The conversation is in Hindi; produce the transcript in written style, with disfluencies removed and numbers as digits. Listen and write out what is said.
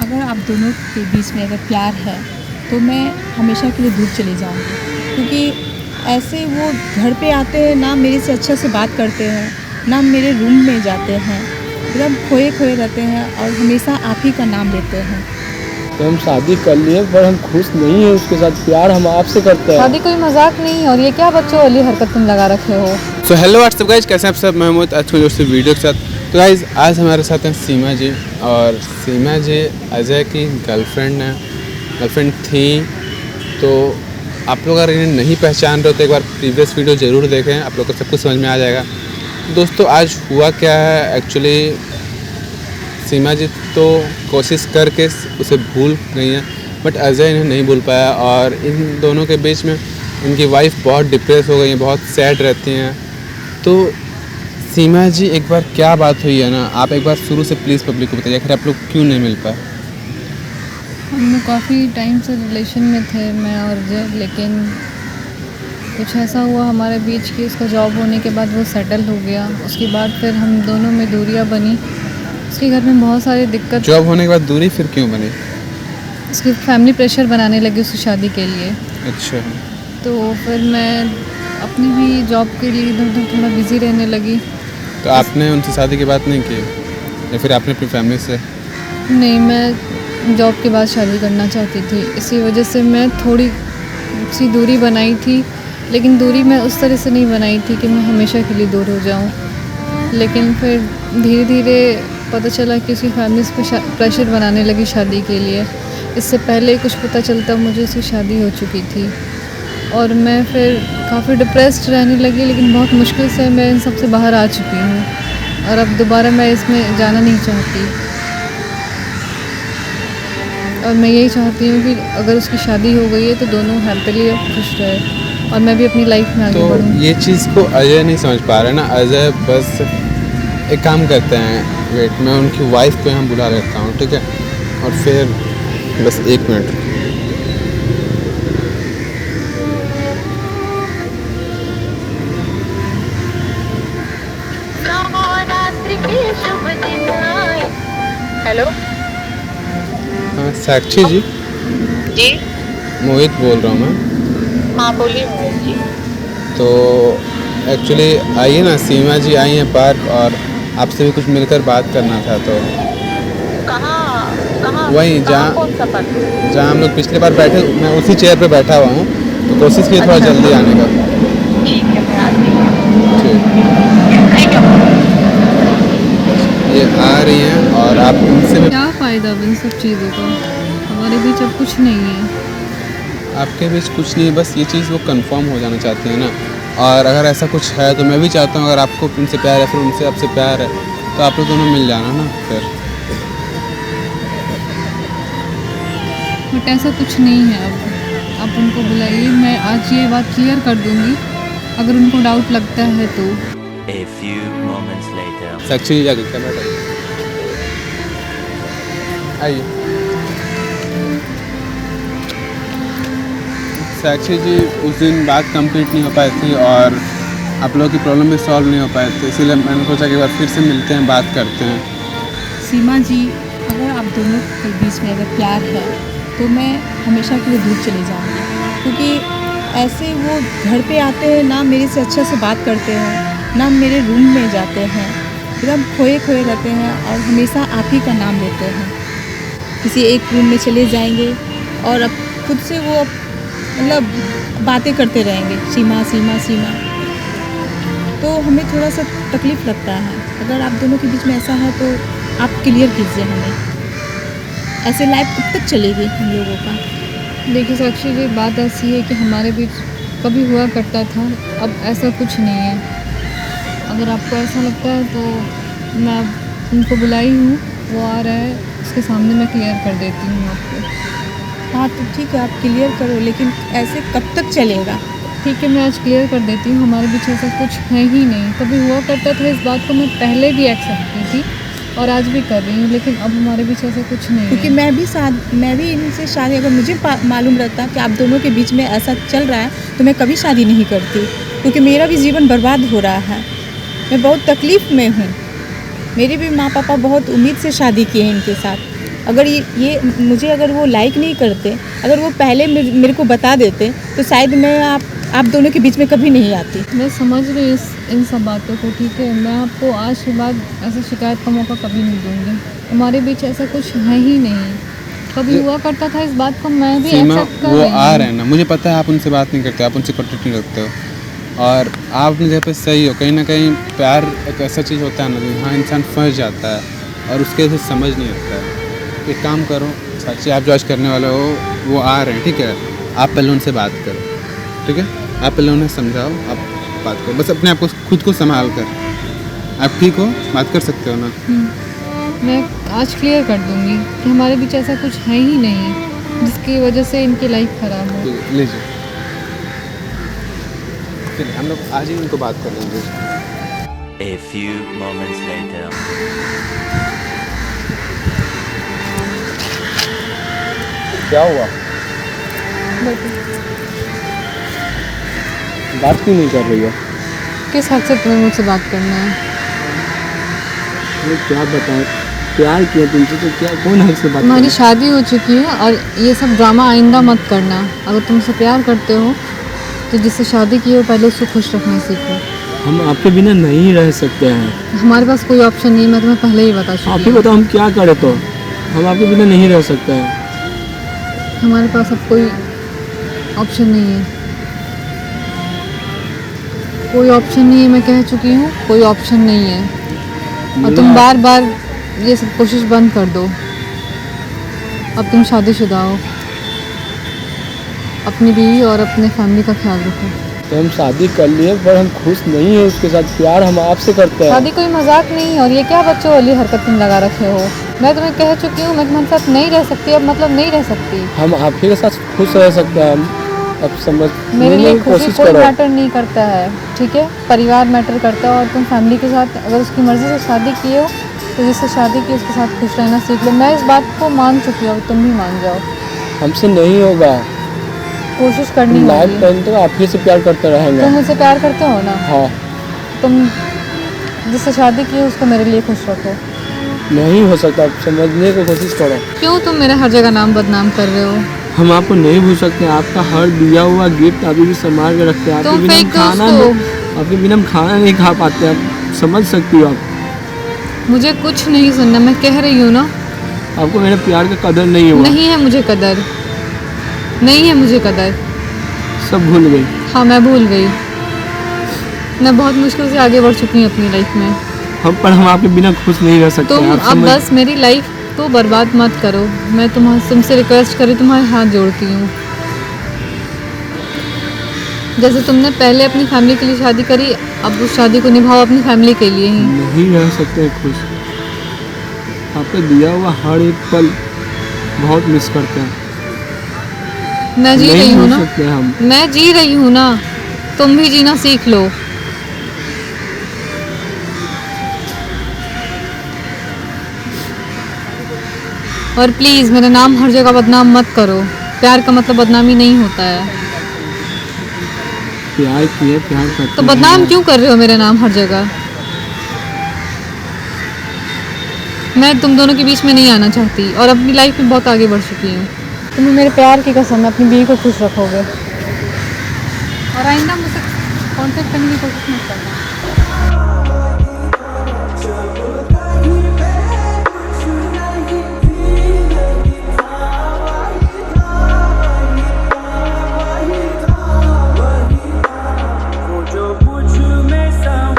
अगर आप दोनों के बीच में अगर प्यार है तो मैं हमेशा के लिए दूर चली जाऊँगी, क्योंकि ऐसे वो घर पे आते हैं ना, मेरे से अच्छे से बात करते हैं ना, मेरे रूम में जाते हैं, एकदम खोए खोए रहते हैं और हमेशा आप ही का नाम लेते हैं। तो हम शादी कर लिए पर हम खुश नहीं हैं उसके साथ, प्यार हम आपसे करते हैं। शादी कोई मजाक नहीं है और ये क्या बच्चों वाली हरकत तुम लगा रखे हो। सो हेलो व्हाट्सअप गाइज, कैसे हैं आप सब। मैं मोहित, आज की दोस्तों वीडियो के साथ। तो गाइज आज हमारे साथ हैं सीमा जी, और सीमा जी अजय की गर्लफ्रेंड थी। तो आप लोग अगर इन्हें नहीं पहचान रहे हो तो एक बार प्रीवियस वीडियो ज़रूर देखें, आप लोग को सब कुछ समझ में आ जाएगा। दोस्तों आज हुआ क्या है, एक्चुअली सीमा जी तो कोशिश करके उसे भूल गई हैं, बट अजय इन्हें नहीं भूल पाया, और इन दोनों के बीच में इनकी वाइफ बहुत डिप्रेस हो गई है, बहुत सैड रहती हैं। तो सीमा जी एक बार क्या बात हुई है ना, आप एक बार शुरू से प्लीज़ पब्लिक को बताइए, आखिर आप लोग क्यों नहीं मिल पाए। हम लोग काफ़ी टाइम से रिलेशन में थे, मैं और अजय, लेकिन कुछ ऐसा हुआ हमारे बीच कि उसका जॉब होने के बाद वो सेटल हो गया। उसके बाद फिर हम दोनों में दूरियां बनी। उसके घर में बहुत सारी दिक्कत। जॉब होने के बाद दूरी फिर क्यों बनी? उसकी फैमिली प्रेशर बनाने लगी उसकी शादी के लिए। अच्छा। तो फिर मैं अपनी भी जॉब के लिए इधर उधर थोड़ा बिज़ी रहने लगी। तो आपने उनसे शादी की बात नहीं की या फिर आपने अपनी फैमिली से? नहीं, मैं जॉब के बाद शादी करना चाहती थी, इसी वजह से मैं थोड़ी सी दूरी बनाई थी, लेकिन दूरी मैं उस तरह से नहीं बनाई थी कि मैं हमेशा के लिए दूर हो जाऊं। लेकिन फिर धीरे धीरे पता चला कि उसकी फैमिली इस पर प्रेशर बनाने लगी शादी के लिए। इससे पहले कुछ पता चलता मुझे उसकी शादी हो चुकी थी, और मैं फिर काफ़ी डिप्रेस्ड रहने लगी, लेकिन बहुत मुश्किल से मैं इन सब से बाहर आ चुकी हूँ, और अब दोबारा मैं इसमें जाना नहीं चाहती। और मैं यही चाहती हूँ कि अगर उसकी शादी हो गई है तो दोनों हैप्पीली खुश रहे, और मैं भी अपनी लाइफ में आगे बढ़ूँ। तो ये चीज़ को अजय नहीं समझ पा रहे ना। अजय बस एक काम करते हैं, वेट, मैं उनकी वाइफ को यहाँ बुला लेता हूँ, ठीक है? और फिर बस 1 मिनट। हेलो। हाँ साक्षी जी, जी मोहित बोल रहा हूँ मैं। हाँ बोलिए मोहित जी। तो एक्चुअली आइए ना, सीमा जी आई हैं पार्क, और आपसे भी कुछ मिलकर बात करना था। तो कहाँ कहाँ वहीं कहाँ कौन सा पार्क? जहाँ हम लोग पिछली बार बैठे, मैं उसी चेयर पे बैठा हुआ हूँ, तो कोशिश कीजिए थोड़ा अच्छा। जल्दी आने का। ठीक है, मैं आती हूँ। ठीक, ठीक है। ये आ रही हैं, और आप उनसे भी। क्या फ़ायदा अब इन सब चीज़ों का, हमारे बीच अब कुछ नहीं है। आपके बीच कुछ नहीं है, बस ये चीज़ वो कंफर्म हो जाना चाहते हैं ना। और अगर ऐसा कुछ है तो मैं भी चाहता हूँ, अगर आपको उनसे प्यार है, फिर उनसे आपसे प्यार है, तो आप लोग दोनों मिल जाना ना फिर। बट ऐसा कुछ नहीं है। अब आप उनको बुलाइए, मैं आज ये बात क्लियर कर दूंगी, अगर उनको डाउट लगता है तो। A few moments later. साक्षी जी जाके क्या बैठा आइए। साक्षी जी, उस दिन बात कंप्लीट नहीं हो पाई थी और आप लोगों की प्रॉब्लम भी सॉल्व नहीं हो पाए थे, इसीलिए मैंने सोचा कि एक बार फिर से मिलते हैं, बात करते हैं। सीमा जी, अगर आप दोनों के बीच में अगर प्यार है तो मैं हमेशा के लिए दूर चली जाऊँगी, क्योंकि ऐसे वो घर पे आते हैं ना, मेरे से अच्छे से बात करते हैं ना, मेरे रूम में जाते हैं, एकदम खोए खोए रहते हैं और हमेशा आप ही का नाम लेते हैं। किसी एक रूम में चले जाएंगे और अब खुद से वो मतलब बातें करते रहेंगे, सीमा सीमा सीमा। तो हमें थोड़ा सा तकलीफ़ लगता है। अगर आप दोनों के बीच में ऐसा है तो आप क्लियर कीजिए हमें, ऐसे लाइफ कब तक चलेगी हम लोगों का। देखिए साक्षी जी, बात ऐसी है कि हमारे बीच कभी हुआ करता था, अब ऐसा कुछ नहीं है। अगर आपको ऐसा लगता है तो मैं उनको बुलाई हूँ, वो आ रहा है, उसके सामने मैं क्लियर कर देती हूँ आपको। हाँ तो ठीक है, आप क्लियर करो, लेकिन ऐसे कब तक चलेगा। ठीक है, मैं आज क्लियर कर देती हूँ, हमारे बीच ऐसा कुछ है ही नहीं। कभी हुआ करता था, इस बात को मैं पहले भी एक्सेप्ट की थी और आज भी कर रही हूँ, लेकिन अब हमारे बीच ऐसा कुछ नहीं क्योंकि है। मैं भी इनसे शादी, अगर मुझे मालूम रहता कि आप दोनों के बीच में ऐसा चल रहा है तो मैं कभी शादी नहीं करती, क्योंकि मेरा भी जीवन बर्बाद हो रहा है। मैं बहुत तकलीफ़ में हूँ। मेरे भी माँ पापा बहुत उम्मीद से शादी किए हैं इनके साथ, अगर ये मुझे अगर वो लाइक नहीं करते, अगर वो पहले मेरे को बता देते तो शायद मैं आप दोनों के बीच में कभी नहीं आती। मैं समझ रही हूँ इन सब बातों को, ठीक है। मैं आपको आज के बाद ऐसे शिकायत का मौका कभी नहीं दूंगी। हमारे बीच ऐसा कुछ है ही नहीं। कभी हुआ करता था, इस बात को मैं भी सीमा एक्सेप्ट कर वो रही आ हूँ। रहे हैं ना, मुझे पता है आप उनसे बात नहीं करते, आप उनसे कॉन्टेक्ट नहीं रखते हो, और आप अपनी जगह पे सही हो। कहीं ना कहीं प्यार एक ऐसा चीज़ होता है ना जहाँ इंसान फंस जाता है और उसके से समझ नहीं आता है। एक काम करो, साक्षी आप जॉइस करने वाले हो, वो आ रहे हैं, ठीक है। आप पहले उनसे बात करो, ठीक है। आप पहले उन्हें समझाओ, आप बात करो, बस अपने आप को खुद को संभाल कर। आप ठीक हो, बात कर सकते हो ना। मैं आज क्लियर कर दूंगी कि हमारे बीच ऐसा कुछ है ही नहीं जिसकी वजह से इनकी लाइफ ख़राब हो। ठीक है, लीजिए, चलिए हम लोग आज ही उनको बात कर लेंगे। A few moments later. क्या हुआ? बात क्यों नहीं कर रही हो? किस हद से तुम्हें मुझसे बात करना है? वो क्या बताएं, प्यार किया तुमसे तो क्या, कौन हक से बात तुम्हारी करे? शादी हो चुकी है और ये सब ड्रामा आइंदा मत करना। अगर तुमसे प्यार करते हो तो जिससे शादी की हो पहले उसको खुश रखना सीखो। हम आपके बिना नहीं रह सकते हैं। हमारे पास कोई ऑप्शन नहीं, मैं तुम्हें पहले ही बता आप चुकी ही हूँ। बताओ हम क्या करें, तो हम आपके बिना नहीं रह सकते हैं। हमारे पास अब कोई ऑप्शन नहीं है, कोई ऑप्शन नहीं है। मैं कह चुकी हूँ कोई ऑप्शन नहीं है। और तुम बार बार ये सब कोशिश बंद कर दो। अब तुम शादीशुदा हो, अपनी बीवी और अपने फैमिली का ख्याल रखो। तो हम शादी कर लिए पर हम खुश नहीं है उसके साथ। प्यार हम आपसे करते हैं। शादी कोई मजाक नहीं है। और ये क्या बच्चों वाली हरकत तुम लगा रखे हो? मैं तुम्हें कह चुकी हूँ मैं तुम्हारे साथ नहीं रह सकती, अब मतलब नहीं रह सकती। हम आपके साथ खुश रह सकते हैं। हम अब समझ मेरे लिए की खुशी कोशिश कोई करो। मैटर नहीं करता है, ठीक है। परिवार मैटर करता है और तुम फैमिली के साथ अगर उसकी मर्ज़ी से शादी किए हो तो जिससे शादी की उसके साथ खुश रहना सीख लो। मैं इस बात को मान चुकी हूँ, तुम भी मान जाओ। हमसे नहीं होगा, कोशिश करनी लाइफ होगी। टाइम तक आप ही से प्यार करते रहेंगे। तुम मुझसे प्यार करते हो ना? हाँ। तुम जिससे शादी की है उसको मेरे लिए खुश रखो। नहीं हो सकता, आप समझने की कोशिश करो। क्यों तुम मेरा हर जगह नाम बदनाम कर रहे हो? हम आपको नहीं भूल सकते। आपका हर दिया हुआ गिफ्ट अभी भी संभाल के रखते हैं। तुम फेंक दो उसको। आपके बिना हम खाना नहीं खा पाते। आप समझ सकती हो। आप मुझे कुछ नहीं सुनना, मैं कह रही हूँ ना। आपको मेरे प्यार का कदर नहीं हुआ। नहीं है मुझे कदर, नहीं है मुझे कदर। सब भूल गई। हाँ मैं भूल गई। मैं बहुत मुश्किल से आगे बढ़ चुकी हूँ अपनी लाइफ में। हम आपके बिना खुश नहीं रह सकते। तुम आप अब समझ- बस मेरी लाइफ को बर्बाद मत करो। मैं तुमसे रिक्वेस्ट करी, तुम्हारे हाथ जोड़ती हूँ। जैसे तुमने पहले अपनी फैमिली के लिए शादी करी, अब उस शादी को निभाओ अपनी फैमिली के लिए ही। नहीं रह सकते खुश। आपका दिया हुआ हर एक पल बहुत मिस करते हैं। मैं जी नहीं रही हूँ भूल ना, सकते हम। मैं जी रही हूँ ना, तुम भी जीना सीख लो। और प्लीज़ मेरा नाम हर जगह बदनाम मत करो। प्यार का मतलब बदनामी नहीं होता है। प्यार किए, प्यार करते तो बदनाम हैं। क्यों कर रहे हो मेरा नाम हर जगह? मैं तुम दोनों के बीच में नहीं आना चाहती और अपनी लाइफ में बहुत आगे बढ़ चुकी हूँ। तुम्हें मेरे प्यार की कसम है, अपनी बीवी को खुश रखोगे। और आइंदा मुझसे कांटेक्ट करने की कोशिश मत करना।